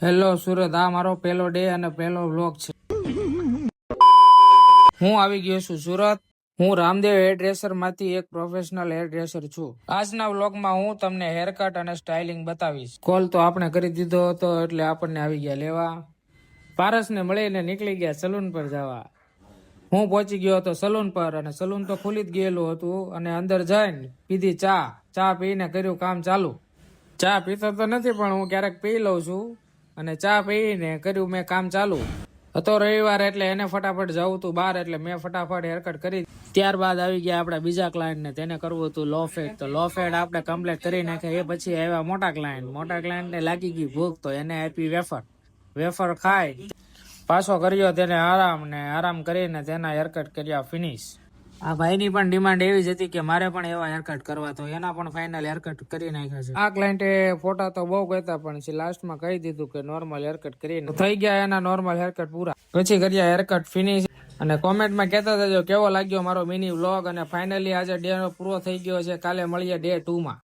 Hello Surat, આ મારો પહેલો ડે અને પહેલો વ્લોગ છે. હું આવી ગયો છું સુરત. હું રામદેવ હેરડ્રેસર માંથી એક પ્રોફેશનલ હેરડ્રેસર છું. આજના વ્લોગમાં હું તમને હેરકટ અને સ્ટાઇલિંગ બતાવીશ. કોલ તો આપણે કરી દીધો હતો એટલે આપણને આવી ગયા લેવા. પારસને મળીને નીકળી ગયા સલૂન પર જવા. હું પહોંચી ગયો હતો સલૂન પર અને સલૂન તો ખુલી જ ગયેલું હતું અને અંદર જઈને પીધી ચા પીને કર્યું કામ ચાલુ. ચા પીતો તો નથી પણ હું ક્યારેક પી લઉં છું અને ચા પીને કર્યું મેં કામ ચાલુ. હતો રવિવાર એટલે એને ફટાફટ જવું હતું બહાર એટલે મેં ફટાફટ હેરકટ કરી. ત્યારબાદ આવી ગયા આપણા બીજા ક્લાયન્ટ ને, તેને કરવું હતું લો ફેડ. તો લો ફેડ આપણે કમ્પ્લીટ કરી નાખ્યા. એ પછી આવ્યા મોટા ક્લાયન્ટ ને લાગી ગઈ ભૂખ તો એને આપી વેફર ખાઈ પાછો કર્યો તેને આરામ કરીને તેના હેરકટ કર્યા ફિનિશ. આ ભાઈની પણ ડિમાન્ડ એવી જ હતી કે મારે પણ એવા હેરકટ કરવા, તો એના પણ ફાઇનલ હેરકટ કરી નાખ્યા છે. આ ક્લાયન્ટે ફોટા તો બહુ કહેતા પણ લાસ્ટમાં કહી દીધું કે નોર્મલ હેરકટ કરીને થઈ ગયા એના નોર્મલ હેરકટ પૂરા. પછી કર્યા હેરકટ ફિનિશ. અને કોમેન્ટમાં કહેતા હતા કેવો લાગ્યો મારો મિની વ્લોગ. અને ફાઇનલી આજે ડે પૂરો થઈ ગયો છે. કાલે મળીએ ડે 2 માં.